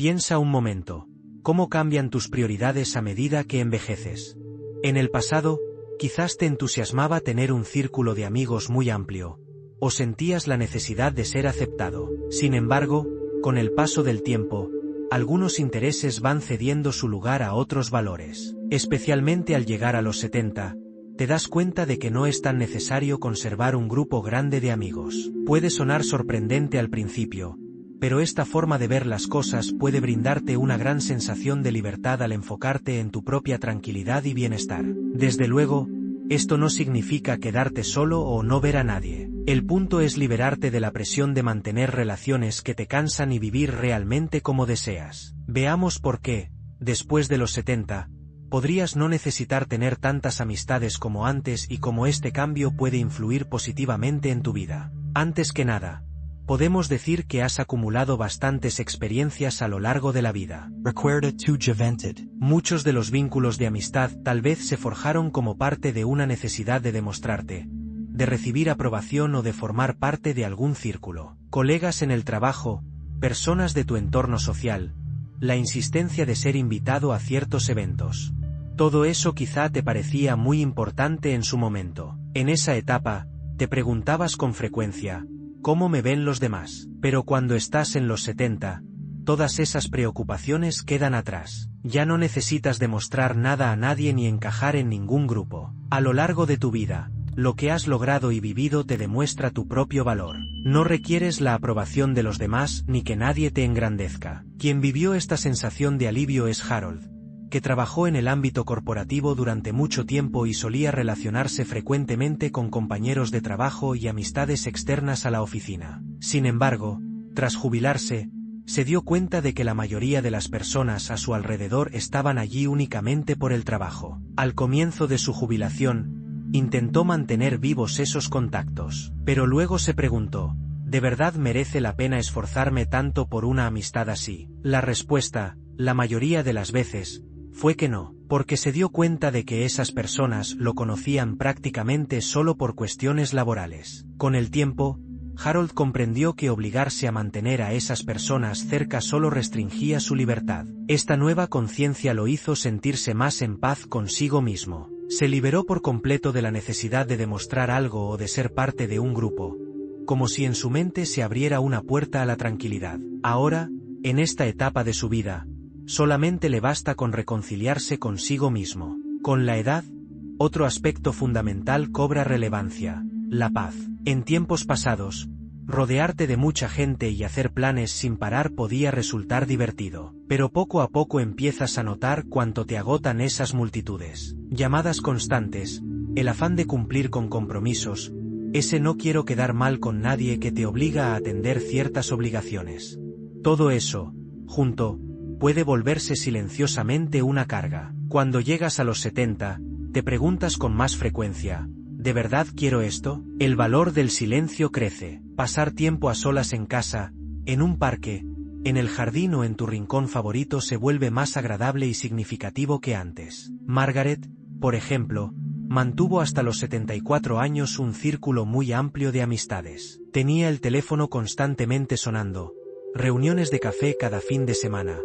Piensa un momento. ¿Cómo cambian tus prioridades a medida que envejeces? En el pasado, quizás te entusiasmaba tener un círculo de amigos muy amplio, o sentías la necesidad de ser aceptado. Sin embargo, con el paso del tiempo, algunos intereses van cediendo su lugar a otros valores. Especialmente al llegar a los 70, te das cuenta de que no es tan necesario conservar un grupo grande de amigos. Puede sonar sorprendente al principio, pero esta forma de ver las cosas puede brindarte una gran sensación de libertad al enfocarte en tu propia tranquilidad y bienestar. Desde luego, esto no significa quedarte solo o no ver a nadie. El punto es liberarte de la presión de mantener relaciones que te cansan y vivir realmente como deseas. Veamos por qué, después de los 70, podrías no necesitar tener tantas amistades como antes y cómo este cambio puede influir positivamente en tu vida. Antes que nada, podemos decir que has acumulado bastantes experiencias a lo largo de la vida. Recuerda tu juventud. Muchos de los vínculos de amistad tal vez se forjaron como parte de una necesidad de demostrarte, de recibir aprobación o de formar parte de algún círculo. Colegas en el trabajo, personas de tu entorno social, la insistencia de ser invitado a ciertos eventos. Todo eso quizá te parecía muy importante en su momento. En esa etapa, te preguntabas con frecuencia, ¿cómo me ven los demás? Pero cuando estás en los 70, todas esas preocupaciones quedan atrás. Ya no necesitas demostrar nada a nadie ni encajar en ningún grupo. A lo largo de tu vida, lo que has logrado y vivido te demuestra tu propio valor. No requieres la aprobación de los demás ni que nadie te engrandezca. Quien vivió esta sensación de alivio es Harold, que trabajó en el ámbito corporativo durante mucho tiempo y solía relacionarse frecuentemente con compañeros de trabajo y amistades externas a la oficina. Sin embargo, tras jubilarse, se dio cuenta de que la mayoría de las personas a su alrededor estaban allí únicamente por el trabajo. Al comienzo de su jubilación, intentó mantener vivos esos contactos, pero luego se preguntó, ¿de verdad merece la pena esforzarme tanto por una amistad así? La respuesta, la mayoría de las veces, fue que no, porque se dio cuenta de que esas personas lo conocían prácticamente solo por cuestiones laborales. Con el tiempo, Harold comprendió que obligarse a mantener a esas personas cerca solo restringía su libertad. Esta nueva conciencia lo hizo sentirse más en paz consigo mismo. Se liberó por completo de la necesidad de demostrar algo o de ser parte de un grupo, como si en su mente se abriera una puerta a la tranquilidad. Ahora, en esta etapa de su vida, solamente le basta con reconciliarse consigo mismo. Con la edad, otro aspecto fundamental cobra relevancia: la paz. En tiempos pasados, rodearte de mucha gente y hacer planes sin parar podía resultar divertido, pero poco a poco empiezas a notar cuánto te agotan esas multitudes. Llamadas constantes, el afán de cumplir con compromisos, ese no quiero quedar mal con nadie que te obliga a atender ciertas obligaciones. Todo eso, junto, puede volverse silenciosamente una carga. Cuando llegas a los 70, te preguntas con más frecuencia, ¿de verdad quiero esto? El valor del silencio crece. Pasar tiempo a solas en casa, en un parque, en el jardín o en tu rincón favorito se vuelve más agradable y significativo que antes. Margaret, por ejemplo, mantuvo hasta los 74 años un círculo muy amplio de amistades. Tenía el teléfono constantemente sonando, reuniones de café cada fin de semana,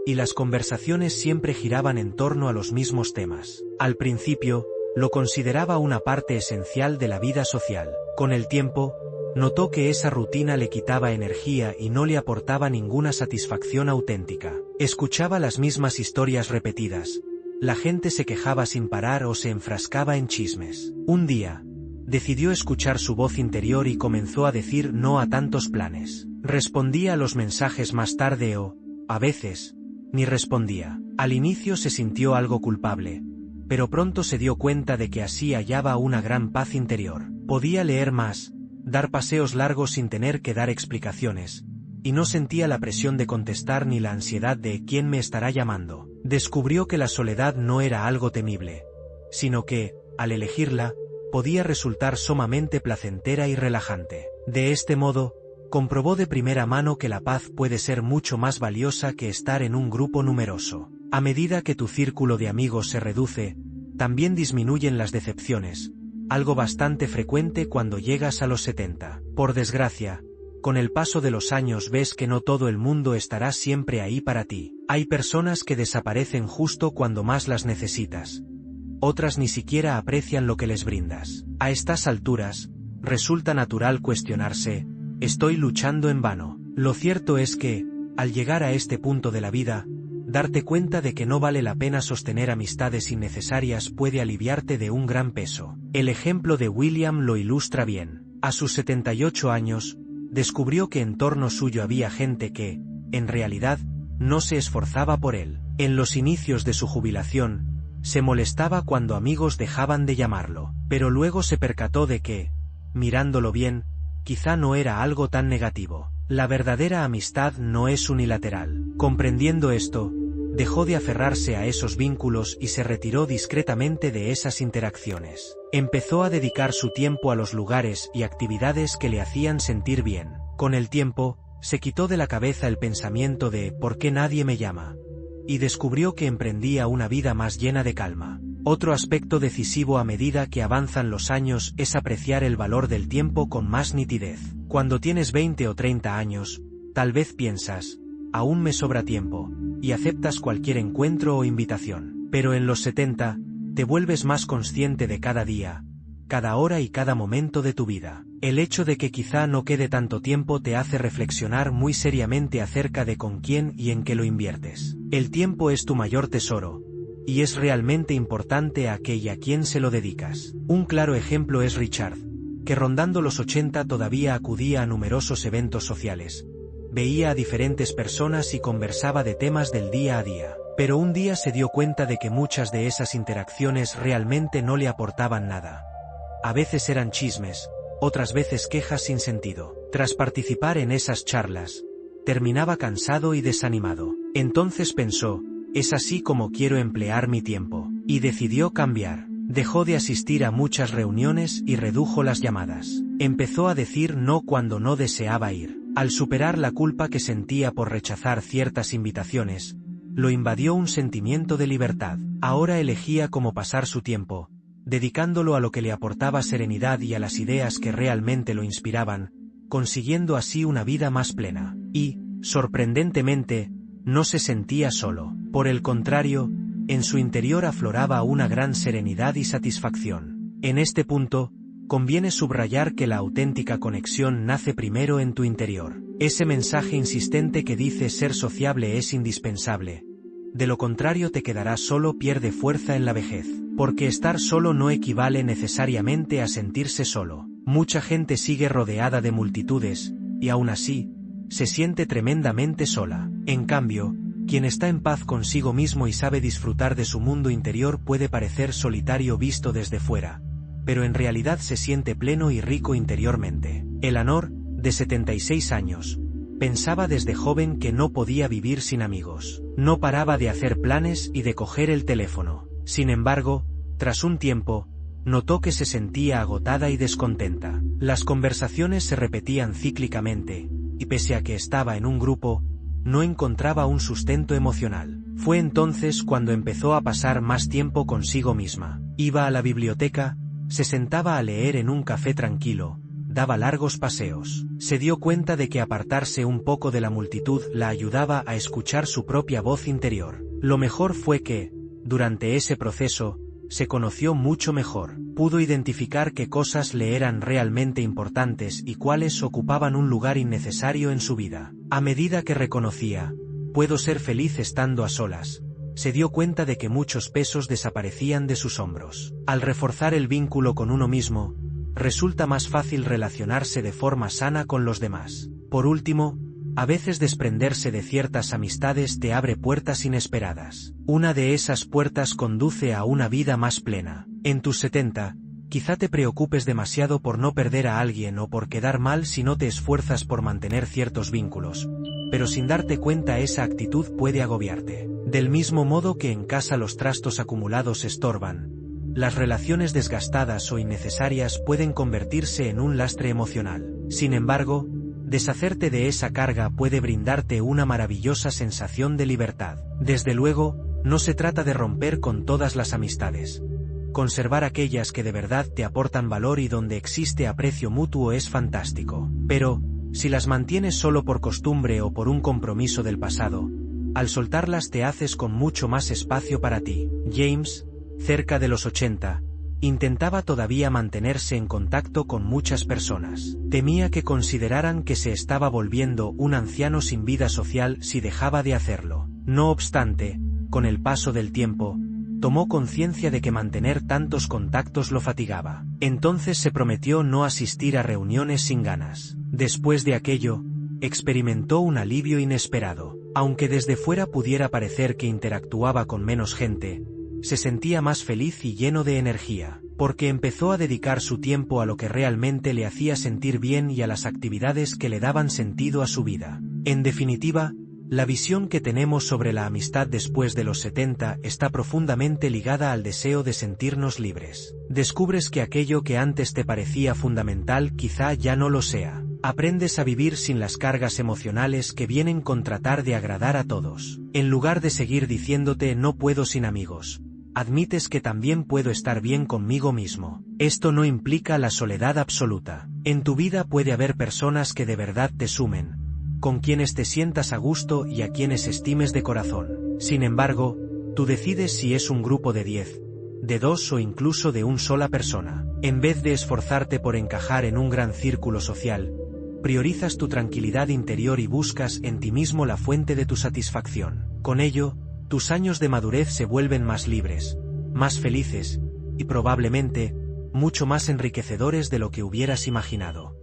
y las conversaciones siempre giraban en torno a los mismos temas. Al principio, lo consideraba una parte esencial de la vida social. Con el tiempo, notó que esa rutina le quitaba energía y no le aportaba ninguna satisfacción auténtica. Escuchaba las mismas historias repetidas, la gente se quejaba sin parar o se enfrascaba en chismes. Un día, decidió escuchar su voz interior y comenzó a decir no a tantos planes. Respondía a los mensajes más tarde o, a veces, ni respondía. Al inicio se sintió algo culpable, pero pronto se dio cuenta de que así hallaba una gran paz interior. Podía leer más, dar paseos largos sin tener que dar explicaciones, y no sentía la presión de contestar ni la ansiedad de ¿quién me estará llamando? Descubrió que la soledad no era algo temible, sino que, al elegirla, podía resultar sumamente placentera y relajante. De este modo, comprobó de primera mano que la paz puede ser mucho más valiosa que estar en un grupo numeroso. A medida que tu círculo de amigos se reduce, también disminuyen las decepciones, algo bastante frecuente cuando llegas a los 70. Por desgracia, Con el paso de los años ves que no todo el mundo estará siempre ahí para ti. Hay personas que desaparecen justo cuando más las necesitas. Otras ni siquiera aprecian lo que les brindas. A estas alturas, resulta natural cuestionarse, ¿estoy luchando en vano? Lo cierto es que, al llegar a este punto de la vida, darte cuenta de que no vale la pena sostener amistades innecesarias puede aliviarte de un gran peso. El ejemplo de William lo ilustra bien. A sus 78 años, descubrió que en torno suyo había gente que, en realidad, no se esforzaba por él. En los inicios de su jubilación, se molestaba cuando amigos dejaban de llamarlo, pero luego se percató de que, mirándolo bien, quizá no era algo tan negativo. La verdadera amistad no es unilateral. Comprendiendo esto, dejó de aferrarse a esos vínculos y se retiró discretamente de esas interacciones. Empezó a dedicar su tiempo a los lugares y actividades que le hacían sentir bien. Con el tiempo, se quitó de la cabeza el pensamiento de ¿por qué nadie me llama? Y descubrió que emprendía una vida más llena de calma. Otro aspecto decisivo a medida que avanzan los años es apreciar el valor del tiempo con más nitidez. Cuando tienes 20 o 30 años, tal vez piensas, aún me sobra tiempo, y aceptas cualquier encuentro o invitación. Pero en los 70, te vuelves más consciente de cada día, cada hora y cada momento de tu vida. El hecho de que quizá no quede tanto tiempo te hace reflexionar muy seriamente acerca de con quién y en qué lo inviertes. El tiempo es tu mayor tesoro, y es realmente importante a qué y a quién se lo dedicas. Un claro ejemplo es Richard, que rondando los 80 todavía acudía a numerosos eventos sociales. Veía a diferentes personas y conversaba de temas del día a día. Pero un día se dio cuenta de que muchas de esas interacciones realmente no le aportaban nada. A veces eran chismes, otras veces quejas sin sentido. Tras participar en esas charlas, terminaba cansado y desanimado. Entonces pensó, es así como quiero emplear mi tiempo. Y decidió cambiar. Dejó de asistir a muchas reuniones y redujo las llamadas. Empezó a decir no cuando no deseaba ir. Al superar la culpa que sentía por rechazar ciertas invitaciones, lo invadió un sentimiento de libertad. Ahora elegía cómo pasar su tiempo, dedicándolo a lo que le aportaba serenidad y a las ideas que realmente lo inspiraban, consiguiendo así una vida más plena. Y, sorprendentemente, no se sentía solo. Por el contrario, en su interior afloraba una gran serenidad y satisfacción. En este punto, conviene subrayar que la auténtica conexión nace primero en tu interior. Ese mensaje insistente que dice ser sociable es indispensable. De lo contrario te quedarás solo pierde fuerza en la vejez. Porque estar solo no equivale necesariamente a sentirse solo. Mucha gente sigue rodeada de multitudes, y aún así, se siente tremendamente sola. En cambio, quien está en paz consigo mismo y sabe disfrutar de su mundo interior puede parecer solitario visto desde fuera, pero en realidad se siente pleno y rico interiormente. Eleanor, de 76 años, pensaba desde joven que no podía vivir sin amigos. No paraba de hacer planes y de coger el teléfono. Sin embargo, tras un tiempo, notó que se sentía agotada y descontenta. Las conversaciones se repetían cíclicamente, y pese a que estaba en un grupo, no encontraba un sustento emocional. Fue entonces cuando empezó a pasar más tiempo consigo misma. Iba a la biblioteca, se sentaba a leer en un café tranquilo, daba largos paseos. Se dio cuenta de que apartarse un poco de la multitud la ayudaba a escuchar su propia voz interior. Lo mejor fue que, durante ese proceso, se conoció mucho mejor. Pudo identificar qué cosas le eran realmente importantes y cuáles ocupaban un lugar innecesario en su vida. A medida que reconocía, puedo ser feliz estando a solas, se dio cuenta de que muchos pesos desaparecían de sus hombros. Al reforzar el vínculo con uno mismo, resulta más fácil relacionarse de forma sana con los demás. Por último, a veces desprenderse de ciertas amistades te abre puertas inesperadas. Una de esas puertas conduce a una vida más plena. En tus 70, quizá te preocupes demasiado por no perder a alguien o por quedar mal si no te esfuerzas por mantener ciertos vínculos, pero sin darte cuenta esa actitud puede agobiarte. Del mismo modo que en casa los trastos acumulados estorban, las relaciones desgastadas o innecesarias pueden convertirse en un lastre emocional. Sin embargo, deshacerte de esa carga puede brindarte una maravillosa sensación de libertad. Desde luego, no se trata de romper con todas las amistades. Conservar aquellas que de verdad te aportan valor y donde existe aprecio mutuo es fantástico. Pero, Si las mantienes solo por costumbre o por un compromiso del pasado, al soltarlas te haces con mucho más espacio para ti. James, cerca de los 80, intentaba todavía mantenerse en contacto con muchas personas. Temía que consideraran que se estaba volviendo un anciano sin vida social si dejaba de hacerlo. No obstante, con el paso del tiempo, tomó conciencia de que mantener tantos contactos lo fatigaba. Entonces se prometió no asistir a reuniones sin ganas. Después de aquello, experimentó un alivio inesperado. Aunque desde fuera pudiera parecer que interactuaba con menos gente, se sentía más feliz y lleno de energía, porque empezó a dedicar su tiempo a lo que realmente le hacía sentir bien y a las actividades que le daban sentido a su vida. En definitiva, la visión que tenemos sobre la amistad después de los 70 está profundamente ligada al deseo de sentirnos libres. Descubres que aquello que antes te parecía fundamental quizá ya no lo sea. Aprendes a vivir sin las cargas emocionales que vienen con tratar de agradar a todos. En lugar de seguir diciéndote no puedo sin amigos, admites que también puedo estar bien conmigo mismo. Esto no implica la soledad absoluta. En tu vida puede haber personas que de verdad te sumen, con quienes te sientas a gusto y a quienes estimes de corazón. Sin embargo, tú decides si es un grupo de 10, de 2 o incluso de una sola persona. En vez de esforzarte por encajar en un gran círculo social, priorizas tu tranquilidad interior y buscas en ti mismo la fuente de tu satisfacción. Con ello, tus años de madurez se vuelven más libres, más felices, y probablemente, mucho más enriquecedores de lo que hubieras imaginado.